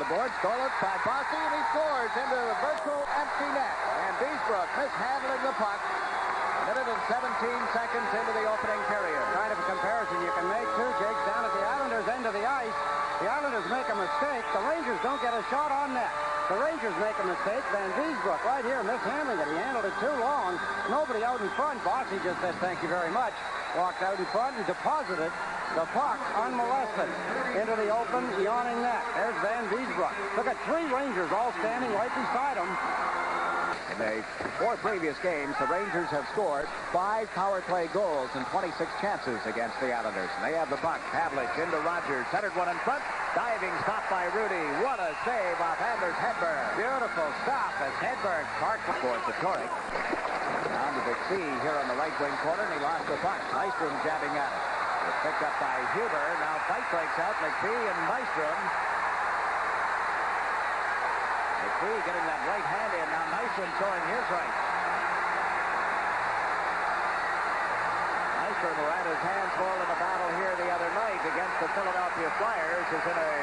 the board. Stolen by Bossy, and he scores into the virtual empty net. And Beesbrook mishandling the puck. Minute and 17 seconds into the opening period. Kind of a comparison you can make, too, Jake. Down at the Islanders' end of the ice, the Islanders make a mistake. The Rangers don't get a shot on net. The Rangers make a mistake. Van Beesbrook right here mishandling it. He handled it too long. Nobody out in front. Bossy just said thank you very much. Walked out in front and deposited the puck unmolested into the open, yawning net. There's Van Beesbrook. Look at 3 Rangers all standing right beside him. In the 4 previous games, the Rangers have scored 5 power play goals and 26 chances against the Islanders. And they have the puck. Pavlich into Rogers. Centered one in front. Diving stop by Rudy. What a save off Adler's Hedberg. Beautiful stop as Hedberg parked for Trottier. Down to McPhee here on the right wing corner, and he lost the puck. Nystrom jabbing at it. It's picked up by Huber. Now fight breaks out. McPhee and Nystrom. McPhee getting that right hand in. Now Nystrom showing his right. Nystrom, who had his hands full in a battle here the other night against the Philadelphia Flyers, is in a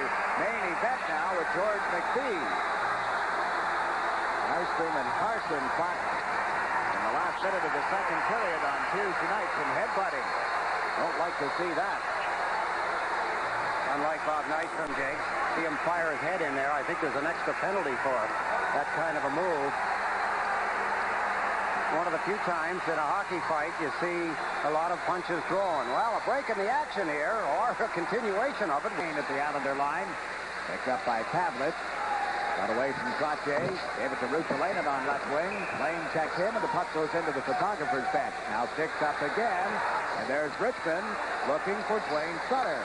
main event now with George McPhee. Nystrom and Carson fought in the last minute of the second period on Tuesday night, some headbutting. Don't like to see that. Unlike Bob Nystrom, Jake, see him fire his head in there. I think there's an extra penalty for that kind of a move. One of the few times in a hockey fight you see a lot of punches thrown. Well, a break in the action here, or a continuation of it. At the Islander line, picked up by Pavlich. Got away from Trottier, gave it to Russellinen on left wing. Lane checks him, and the puck goes into the photographer's bench. Now picked up again, and there's Richmond looking for Dwayne Sutter.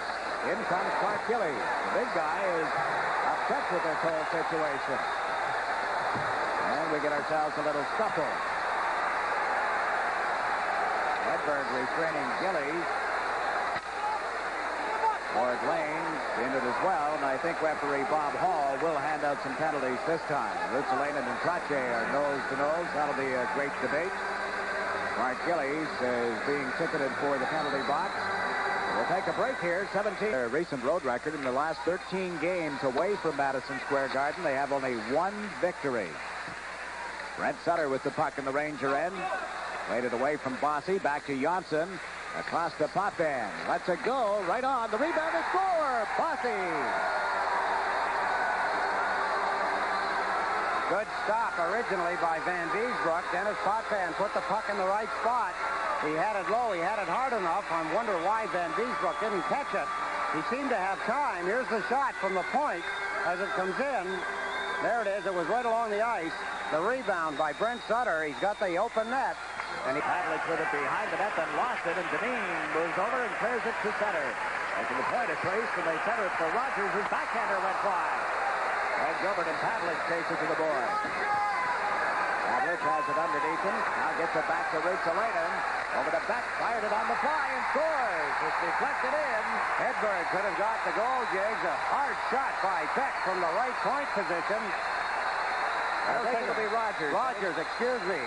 In comes Clark Gilly. The big guy is upset with this whole situation. And we get ourselves a little scuffle. Hedberg restraining Gilly. Ward Lane in it as well, and I think referee Bob Hall will hand out some penalties this time. Russellinen and Trottier are nose to nose. That'll be a great debate. Mark Gillies is being ticketed for the penalty box. We'll take a break here. 17. Their recent road record in the last 13 games away from Madison Square Garden, they have only 1 victory. Brent Sutter with the puck in the Ranger end. Played it away from Bossy. Back to Johnson. Across to Potvin. Lets it go. Right on. The rebound and score. Bossy. Good stop originally by Van Beesbrook. Dennis Potvin put the puck in the right spot. He had it low. He had it hard enough. I wonder why Van Beesbrook didn't catch it. He seemed to have time. Here's the shot from the point as it comes in. There it is. It was right along the ice. The rebound by Brent Sutter. He's got the open net. And he Pavlich with it behind the net, then lost it, and Deneen moves over and clears it to center. Making the point of trace, and they center it for Rogers, whose backhander went wide. And Gilbert and Pavlich chase it to the board. Pavlich has it underneath him. Now gets it back to Russellinen. Over to Beck, fired it on the fly and scores. It's deflected in. Hedberg could have got the goal, Jiggs. A hard shot by Beck from the right point position. I think it'll be Rogers. Rogers, excuse me.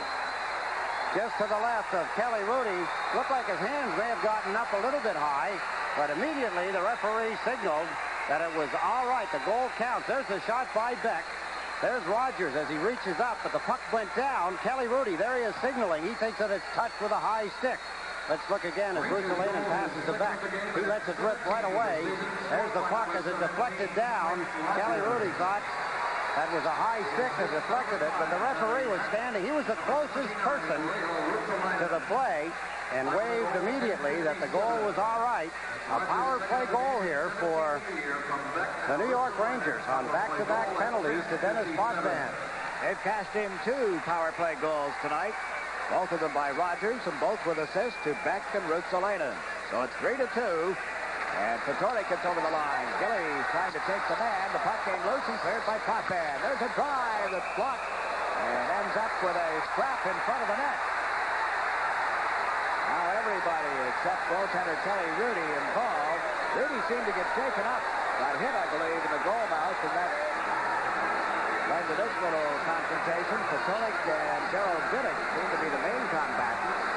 Just to the left of Kelly Rudy. Looked like his hands may have gotten up a little bit high, but immediately the referee signaled that it was all right. The goal counts. There's the shot by Beck. There's Rogers as he reaches up, but the puck went down. Kelly Rudy, there he is signaling. He thinks that it's touched with a high stick. Let's look again as Russellinen passes it back. He lets it rip right away. There's the puck as it deflected down. Kelly Rudy thought that was a high stick that deflected it, but the referee was standing. He was the closest person to the play and waved immediately that the goal was all right. A power play goal here for the New York Rangers on back-to-back penalties to Dennis Potvin. They've cashed in 2 power play goals tonight, both of them by Rogers, and both with assists to Beck and Russellinen. So it's 3-2. And Trottier gets over the line. Gilly trying to take the man. The puck came loose and cleared by Potvin. There's a drive that's blocked and ends up with a scrap in front of the net. Now everybody except goaltender Kelly Rudy involved. Rudy seemed to get shaken up. Got hit, I believe, in the goal mouth, and that led to this little confrontation. Trottier and Gerald Diddick seem to be the main combatants.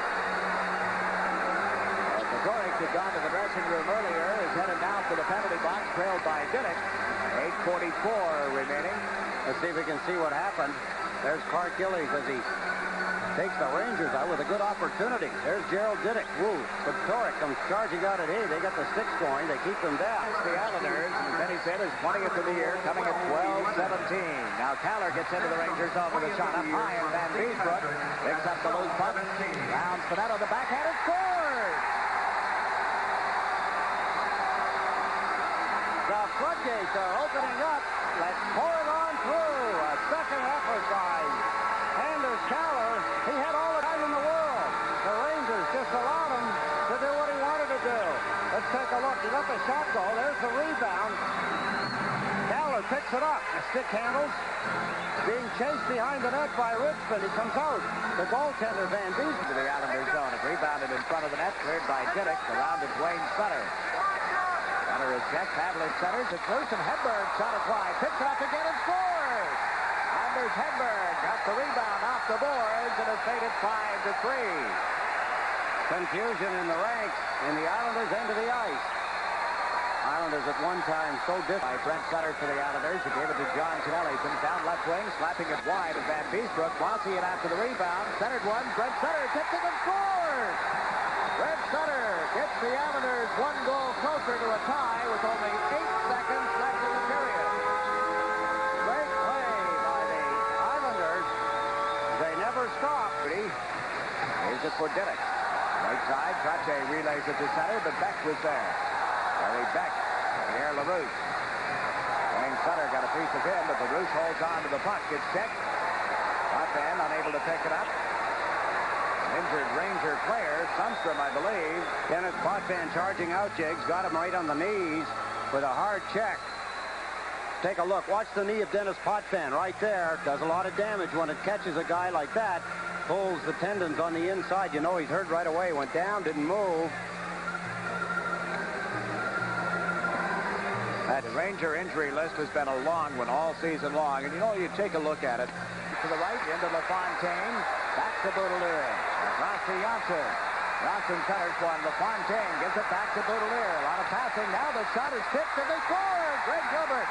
Trottier had gone to the dressing room earlier, is headed now for the penalty box, trailed by Diddick. 1:44 remaining. Let's see if we can see what happened. There's Clark Gillies as he takes the Rangers out with a good opportunity. There's Gerald Diddick. Woo. But Torek comes charging out at A. They got the sticks going. They keep them down. The Islanders, and Benny said, is 20th of the year, coming at 12-17. Now Caller gets into the Rangers zone with a shot up high, and Van Beesbrook picks up the loose puck. Rounds the net on the backhand and scores! The floodgates are opening up. Let's pour it on through. A second effort by Anders Caller. He had all the time in the world. The Rangers just allowed him to do what he wanted to do. Let's take a look. He got the shot goal. There's the rebound. Caller picks it up. The stick handles. Being chased behind the net by Richmond. He comes out. The goaltender, Van Beesbrook. To the Islanders zone. It rebounded in front of the net. Cleared by Diddick. Around it, Wayne Sutter. Sutter is checked. Pavlich centers. It's loose, and Hedberg shot it wide. Picks it up again and scores! Anders Hedberg got the rebound off the boards and has made it 5-3. Confusion in the ranks in the Islanders' end of the ice. Islanders at one time so different. By Brent Sutter for the Islanders. He gave it to John Tonelli. Comes down left wing, slapping it wide of Van Beesbrook. Bossy in after the rebound. Centered one. Brent Sutter tips it and scores! Brent Sutter gets the Islanders one goal closer to a tie with only 8 seconds left in the period. Great play by the Islanders. They never stop. Here's it for Diddick. Right side, Trottier relays it to center, but Beck was there. Larry Beck, Pierre LaRouche. Wayne Sutter got a piece of him, but LaRouche holds on to the puck. It's checked. Potvin unable to pick it up. Injured Ranger player, Nystrom, I believe. Dennis Potvin charging out, Jiggs. Got him right on the knees with a hard check. Take a look. Watch the knee of Dennis Potvin right there. Does a lot of damage when it catches a guy like that. Pulls the tendons on the inside. You know he's hurt right away. Went down, didn't move. That Ranger injury list has been a long one all season long. And you know, you take a look at it. To the right, into LaFontaine. Back to Boudelier. Across to Janssen. Janssen centers one. LaFontaine gives it back to Boudelier. A lot of passing. Now the shot is tipped and they score. Greg Gilbert.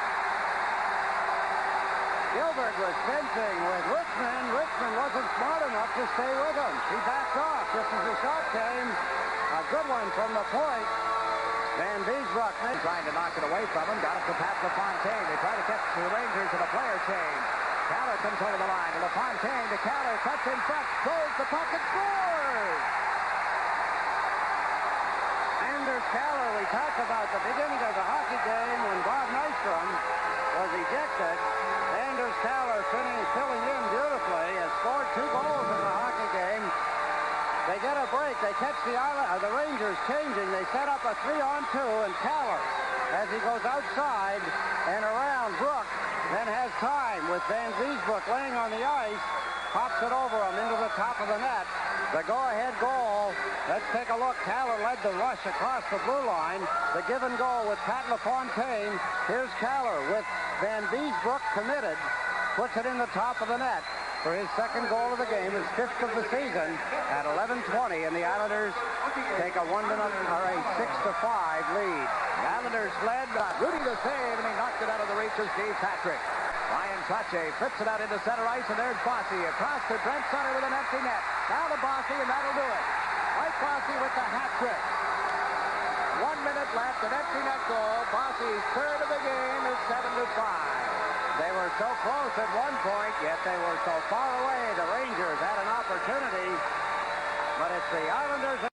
Gilbert was fencing with Richmond. Richmond wasn't smart enough to stay with him. He backed off just as the shot came. A good one from the point. Van Beesbrook trying to knock it away from him. Got it to Pat LaFontaine. They try to catch the Rangers in a player change. Caller comes over the line. LaFontaine to Caller. Cuts in front. Throws the puck and scores! Anders Caller, we talked about the beginning of the hockey game when Bob Nystrom was ejected. Anders Caller filling in beautifully, has scored 2 goals in the hockey game. They get a break. They catch the Rangers changing. They set up a 3-on-2, and Caller, as he goes outside and around Brook, then has time with Van Beesbrook laying on the ice, pops it over him into the top of the net. The go-ahead goal. Let's take a look. Caller led the rush across the blue line. The give and go with Pat LaFontaine. Here's Caller with Van Beesbrook committed. Puts it in the top of the net for his second goal of the game, his 5th of the season at 11:20, and the Islanders take a 6-5 lead. The Islanders led. Rudy the save, and he knocked it out of the reach of Steve Patrick. Ryan Trottier flips it out into center ice, and there's Bossy across to Brent Sutter with an empty net. Now to Bossy, and that'll do it. Mike Bossy with the hat trick. 1 minute left, an empty net goal. Bossy's third of the game is 7-5. They were so close at one point, yet they were so far away. The Rangers had an opportunity, but it's the Islanders.